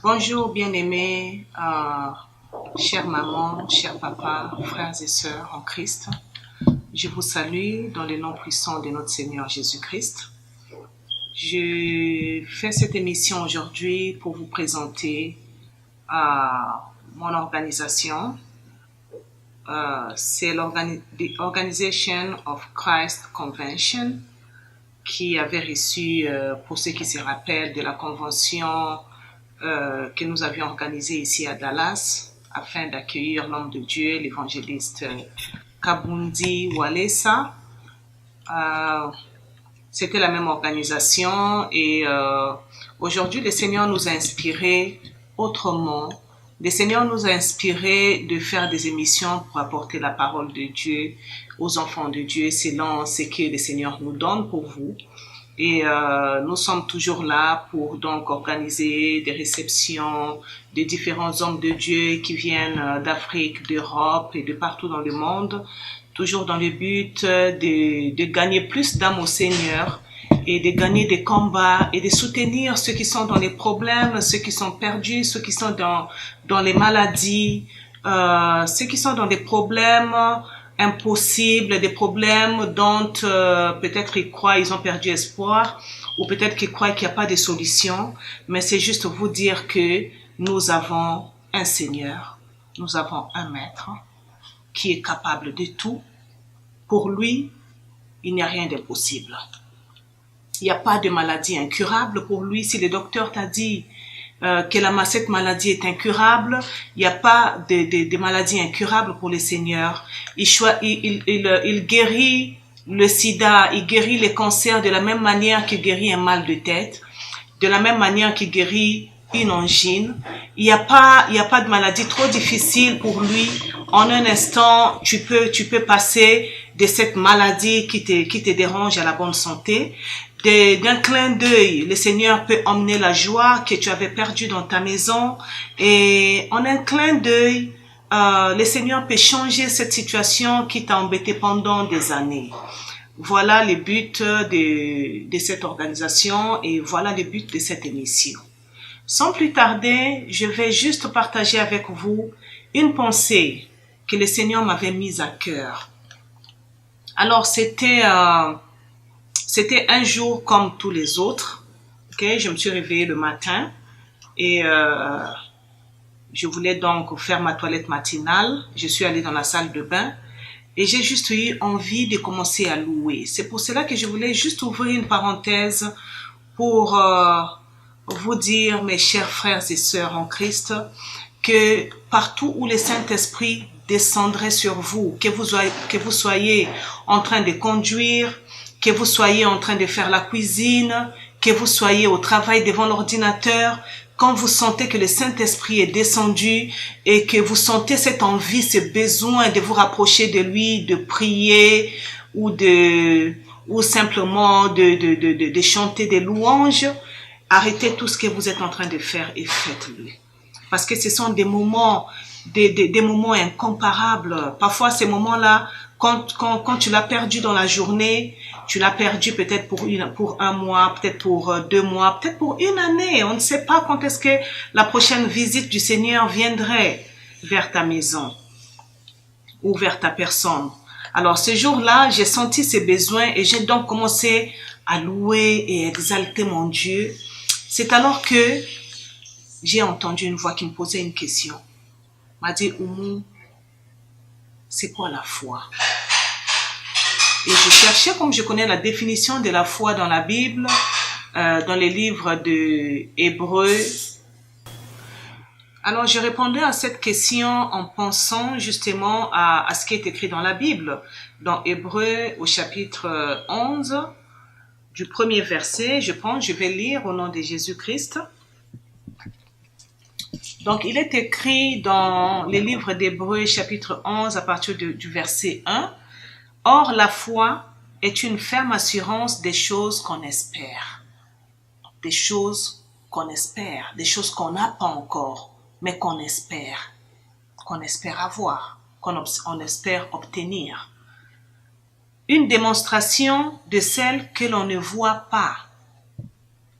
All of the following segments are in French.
Bonjour bien-aimés, chère maman, cher papa, frères et sœurs en Christ. Je vous salue dans le nom puissant de notre Seigneur Jésus-Christ. Je fais cette émission aujourd'hui pour vous présenter mon organisation. C'est l'Organization of Christ Convention qui avait reçu, pour ceux qui se rappellent, de la convention que nous avions organisée ici à Dallas afin d'accueillir l'homme de Dieu, l'évangéliste Kabundi Walesa. C'était la même organisation et aujourd'hui le Seigneur nous a inspiré autrement. Le Seigneur nous a inspiré de faire des émissions pour apporter la parole de Dieu aux enfants de Dieu selon ce que le Seigneur nous donne pour vous. Et nous sommes toujours là pour donc organiser des réceptions de différents hommes de Dieu qui viennent d'Afrique, d'Europe et de partout dans le monde, toujours dans le but de gagner plus d'âmes au Seigneur et de gagner des combats et de soutenir ceux qui sont dans les problèmes, ceux qui sont perdus, ceux qui sont dans les maladies, ceux qui sont dans des problèmes impossibles, des problèmes dont peut-être ils croient, ils ont perdu espoir, ou peut-être qu'ils croient qu'il n'y a pas de solution, mais c'est juste vous dire que nous avons un Seigneur, nous avons un Maître qui est capable de tout. Pour lui, il n'y a rien d'impossible. Il n'y a pas de maladie incurable pour lui. Si le docteur t'a dit que cette maladie est incurable, il n'y a pas de maladie incurable pour le Seigneur. Il guérit le sida, il guérit les cancers de la même manière qu'il guérit un mal de tête, de la même manière qu'il guérit une angine. Il n'y a pas de maladie trop difficile pour lui. En un instant, tu peux passer de cette maladie qui te dérange à la bonne santé. D'un clin d'œil, le Seigneur peut emmener la joie que tu avais perdue dans ta maison. Et en un clin d'œil, le Seigneur peut changer cette situation qui t'a embêté pendant des années. Voilà le but de cette organisation et voilà le but de cette émission. Sans plus tarder, je vais juste partager avec vous une pensée que le Seigneur m'avait mise à cœur. Alors, c'était un jour comme tous les autres. Okay? Je me suis réveillée le matin et je voulais donc faire ma toilette matinale. Je suis allée dans la salle de bain et j'ai juste eu envie de commencer à louer. C'est pour cela que je voulais juste ouvrir une parenthèse pour vous dire, mes chers frères et sœurs en Christ, que partout où le Saint-Esprit descendrait sur vous, que vous soyez en train de conduire, que vous soyez en train de faire la cuisine, que vous soyez au travail devant l'ordinateur, quand vous sentez que le Saint-Esprit est descendu et que vous sentez cette envie, ce besoin de vous rapprocher de lui, de prier ou simplement de chanter des louanges, arrêtez tout ce que vous êtes en train de faire et faites-le. Parce que ce sont des moments incomparables. Parfois, ces moments-là, quand tu l'as perdu dans la journée, tu l'as perdu peut-être pour un mois, peut-être pour 2 mois, peut-être pour une année. On ne sait pas quand est-ce que la prochaine visite du Seigneur viendrait vers ta maison ou vers ta personne. Alors, ce jour-là, j'ai senti ces besoins et j'ai donc commencé à louer et exalter mon Dieu. C'est alors que j'ai entendu une voix qui me posait une question. M'a dit, Oumou, c'est quoi la foi? Et je cherchais, comme je connais la définition de la foi dans la Bible, dans les livres de Hébreux. Alors, je répondais à cette question en pensant justement à ce qui est écrit dans la Bible. Dans Hébreux, au chapitre 11, du premier verset, je vais lire au nom de Jésus-Christ. Donc, il est écrit dans les livres d'Hébreux, chapitre 11, à partir du verset 1. « Or, la foi est une ferme assurance des choses qu'on espère. » Des choses qu'on espère, des choses qu'on n'a pas encore, mais qu'on espère avoir, qu'on espère obtenir. Une démonstration de celle que l'on ne voit pas.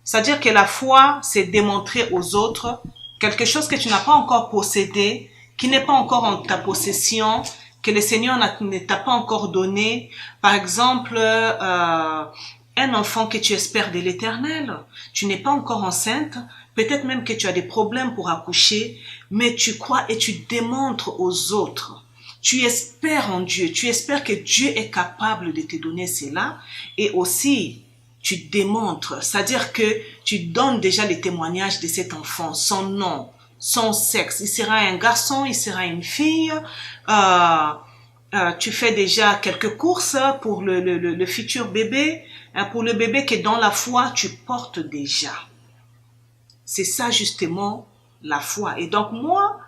C'est-à-dire que la foi, c'est démontrer aux autres quelque chose que tu n'as pas encore possédé, qui n'est pas encore en ta possession, que le Seigneur ne t'a pas encore donné. Par exemple, un enfant que tu espères de l'Éternel. Tu n'es pas encore enceinte, peut-être même que tu as des problèmes pour accoucher, mais tu crois et tu démontres aux autres. Tu espères en Dieu, tu espères que Dieu est capable de te donner cela, et aussi tu démontres, c'est-à-dire que tu donnes déjà les témoignages de cet enfant, son nom, son sexe, il sera un garçon, il sera une fille, tu fais déjà quelques courses pour le futur bébé, pour le bébé que dans la foi tu portes déjà. C'est ça justement la foi. Et donc moi,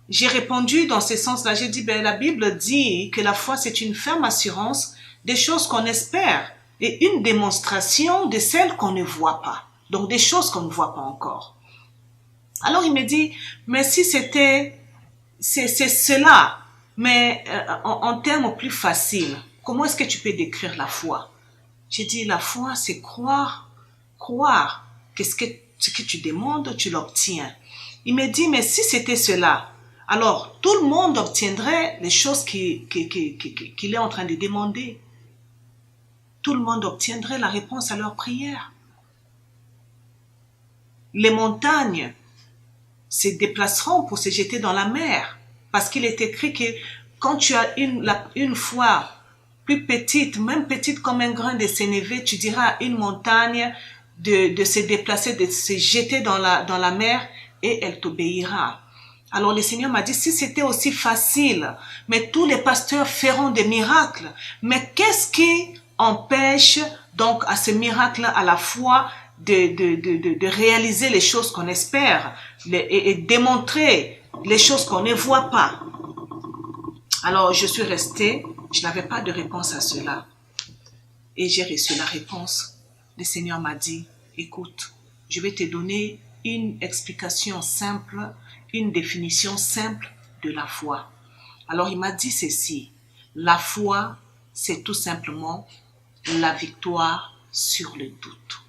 j'ai répondu dans ce sens-là. J'ai dit, la Bible dit que la foi, c'est une ferme assurance des choses qu'on espère et une démonstration de celles qu'on ne voit pas. Donc, des choses qu'on ne voit pas encore. Alors, il me dit, mais si c'est cela, mais en termes plus faciles, comment est-ce que tu peux décrire la foi? J'ai dit, la foi, c'est croire que ce que tu demandes, tu l'obtiens. Il me dit, mais si c'était cela, alors tout le monde obtiendrait les choses qu'il est en train de demander. Tout le monde obtiendrait la réponse à leurs prières. Les montagnes se déplaceront pour se jeter dans la mer, parce qu'il est écrit que quand tu as une foi plus petite, même petite comme un grain de sénévé, tu diras à une montagne de se déplacer, de se jeter dans la mer, et elle t'obéira. Alors le Seigneur m'a dit, si c'était aussi facile, mais tous les pasteurs feront des miracles, mais qu'est-ce qui empêche donc à ce miracle à la fois de réaliser les choses qu'on espère et démontrer les choses qu'on ne voit pas? Alors je suis restée, je n'avais pas de réponse à cela. Et j'ai reçu la réponse. Le Seigneur m'a dit, écoute, je vais te donner une explication simple, une définition simple de la foi. Alors il m'a dit ceci, la foi, c'est tout simplement la victoire sur le doute.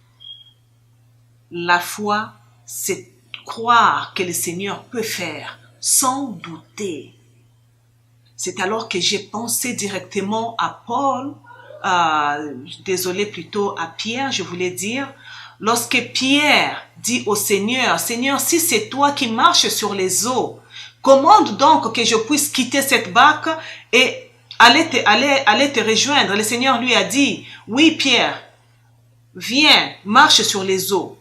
La foi, c'est croire que le Seigneur peut faire sans douter. C'est alors que j'ai pensé directement à Paul, désolé plutôt à Pierre, je voulais dire, lorsque Pierre dit au Seigneur, Seigneur, si c'est toi qui marches sur les eaux, commande donc que je puisse quitter cette barque et aller te rejoindre. Le Seigneur lui a dit, oui Pierre, viens, marche sur les eaux.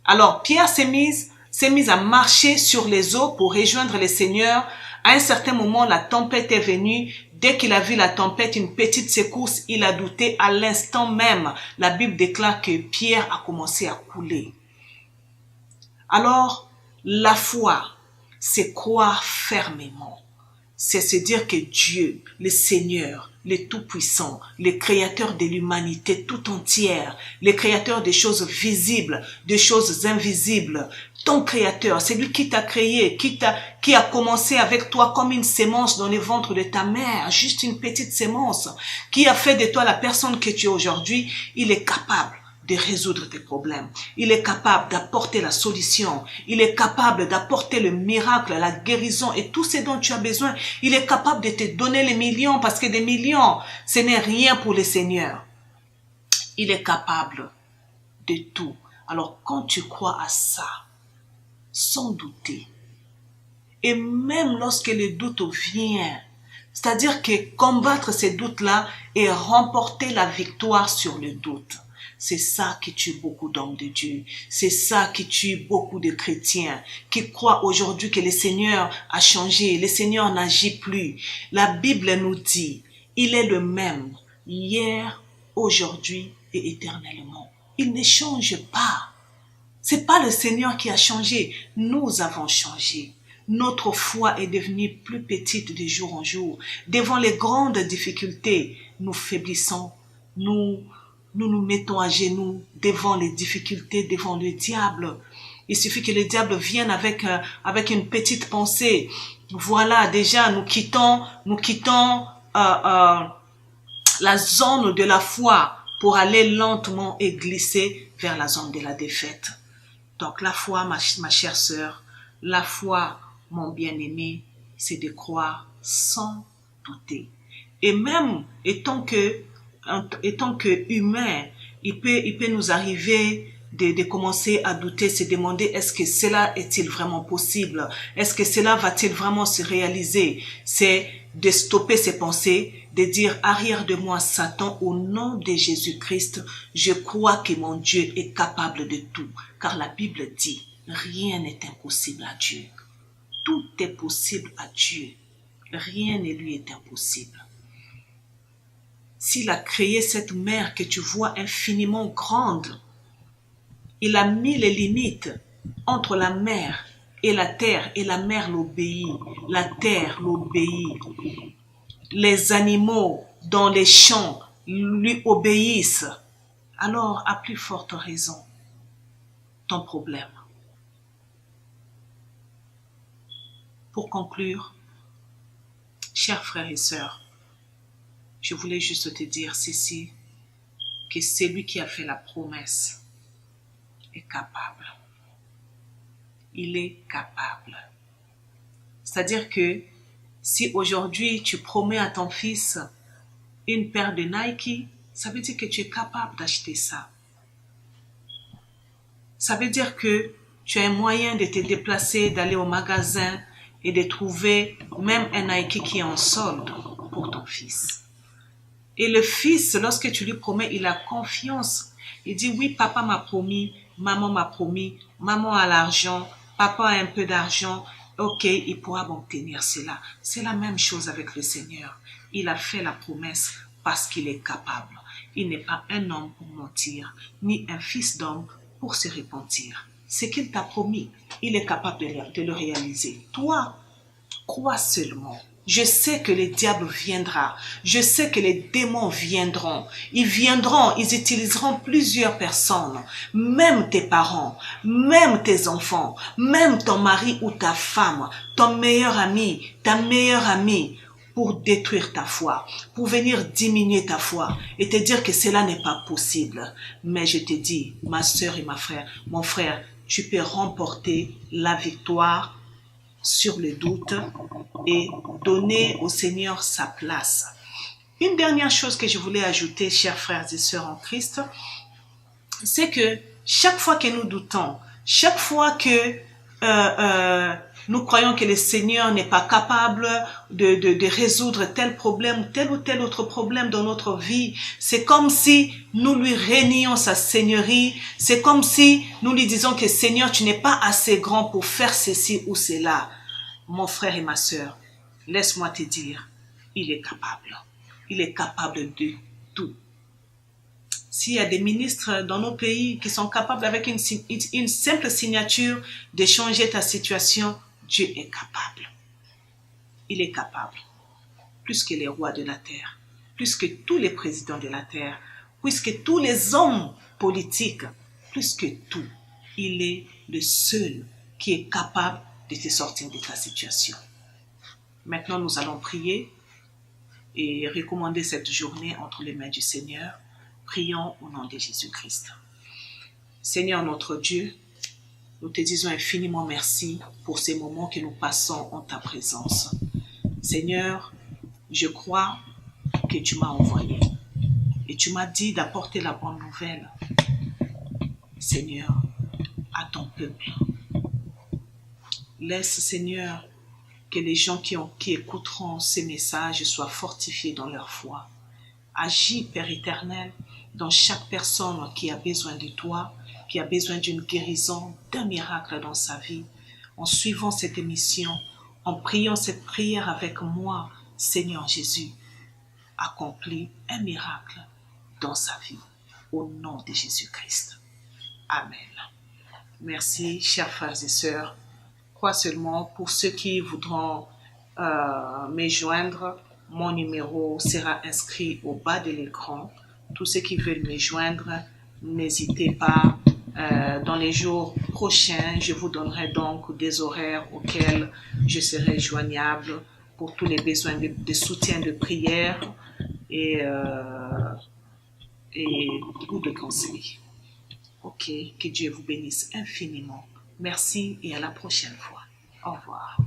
Alors Pierre s'est mis à marcher sur les eaux pour rejoindre le Seigneur. À un certain moment, la tempête est venue. Dès qu'il a vu la tempête, une petite secousse, il a douté. À l'instant même, la Bible déclare que Pierre a commencé à couler. Alors, la foi, c'est croire fermement. C'est se dire que Dieu, le Seigneur, le Tout-Puissant, le Créateur de l'humanité tout entière, le Créateur des choses visibles, des choses invisibles, ton Créateur, c'est lui qui t'a créé, qui a commencé avec toi comme une sémence dans le ventre de ta mère, juste une petite sémence, qui a fait de toi la personne que tu es aujourd'hui, il est capable de résoudre tes problèmes. Il est capable d'apporter la solution. Il est capable d'apporter le miracle, la guérison et tout ce dont tu as besoin. Il est capable de te donner les millions parce que des millions, ce n'est rien pour le Seigneur. Il est capable de tout. Alors quand tu crois à ça, sans douter, et même lorsque le doute vient, c'est-à-dire que combattre ces doutes-là et remporter la victoire sur le doute, c'est ça qui tue beaucoup d'hommes de Dieu. C'est ça qui tue beaucoup de chrétiens qui croient aujourd'hui que le Seigneur a changé. Le Seigneur n'agit plus. La Bible nous dit, il est le même hier, aujourd'hui et éternellement. Il ne change pas. C'est pas le Seigneur qui a changé. Nous avons changé. Notre foi est devenue plus petite de jour en jour. Devant les grandes difficultés, nous faiblissons. Nous nous mettons à genoux devant les difficultés, devant le diable. Il suffit que le diable vienne avec une petite pensée. Voilà, déjà, nous quittons la zone de la foi pour aller lentement et glisser vers la zone de la défaite. Donc la foi, ma chère sœur, la foi, mon bien-aimé, c'est de croire sans douter. Et même étant que humain, il peut nous arriver de commencer à douter, se demander est-ce que cela est-il vraiment possible? Est-ce que cela va-t-il vraiment se réaliser? C'est de stopper ces pensées, de dire arrière de moi Satan, au nom de Jésus-Christ, je crois que mon Dieu est capable de tout. Car la Bible dit, rien n'est impossible à Dieu. Tout est possible à Dieu. Rien ne lui est impossible. S'il a créé cette mer que tu vois infiniment grande, il a mis les limites entre la mer et la mer l'obéit, la terre l'obéit. Les animaux dans les champs lui obéissent. Alors, à plus forte raison, ton problème. Pour conclure, chers frères et sœurs, je voulais juste te dire ceci, que celui qui a fait la promesse est capable. Il est capable. C'est-à-dire que si aujourd'hui tu promets à ton fils une paire de Nike, ça veut dire que tu es capable d'acheter ça. Ça veut dire que tu as un moyen de te déplacer, d'aller au magasin et de trouver même un Nike qui est en solde pour ton fils. Et le fils, lorsque tu lui promets, il a confiance. Il dit, oui, papa m'a promis, maman a l'argent, papa a un peu d'argent, ok, il pourra m'obtenir cela. C'est la même chose avec le Seigneur. Il a fait la promesse parce qu'il est capable. Il n'est pas un homme pour mentir, ni un fils d'homme pour se repentir. Ce qu'il t'a promis, il est capable de le réaliser. Toi, crois seulement. Je sais que le diable viendra. Je sais que les démons viendront. Ils viendront, ils utiliseront plusieurs personnes, même tes parents, même tes enfants, même ton mari ou ta femme, ton meilleur ami, ta meilleure amie, pour détruire ta foi, pour venir diminuer ta foi et te dire que cela n'est pas possible. Mais je te dis, ma sœur et mon frère, tu peux remporter la victoire sur le doute et donner au Seigneur sa place. Une dernière chose que je voulais ajouter, chers frères et sœurs en Christ, c'est que chaque fois que nous doutons, chaque fois que nous croyons que le Seigneur n'est pas capable de résoudre tel problème ou tel autre problème dans notre vie, c'est comme si nous lui rénions sa seigneurie, c'est comme si nous lui disons que Seigneur, tu n'es pas assez grand pour faire ceci ou cela. Mon frère et ma sœur, laisse-moi te dire, il est capable. Il est capable de tout. S'il y a des ministres dans nos pays qui sont capables avec une simple signature de changer ta situation, Dieu est capable. Il est capable. Plus que les rois de la terre, plus que tous les présidents de la terre, plus que tous les hommes politiques, plus que tout, il est le seul qui est capable de te sortir de ta situation. Maintenant, nous allons prier et recommander cette journée entre les mains du Seigneur. Prions au nom de Jésus-Christ. Seigneur notre Dieu, nous te disons infiniment merci pour ces moments que nous passons en ta présence. Seigneur, je crois que tu m'as envoyé et tu m'as dit d'apporter la bonne nouvelle, Seigneur, à ton peuple. Laisse, Seigneur, que les gens qui écouteront ces messages soient fortifiés dans leur foi. Agis, Père éternel, dans chaque personne qui a besoin de toi, qui a besoin d'une guérison, d'un miracle dans sa vie. En suivant cette émission, en priant cette prière avec moi, Seigneur Jésus, accomplis un miracle dans sa vie. Au nom de Jésus-Christ. Amen. Merci, chers frères et sœurs. Crois seulement, pour ceux qui voudront me joindre, mon numéro sera inscrit au bas de l'écran. Tous ceux qui veulent me joindre, n'hésitez pas. Dans les jours prochains, je vous donnerai donc des horaires auxquels je serai joignable pour tous les besoins de soutien de prière et ou de conseils. Ok, que Dieu vous bénisse infiniment. Merci et à la prochaine fois. Au revoir.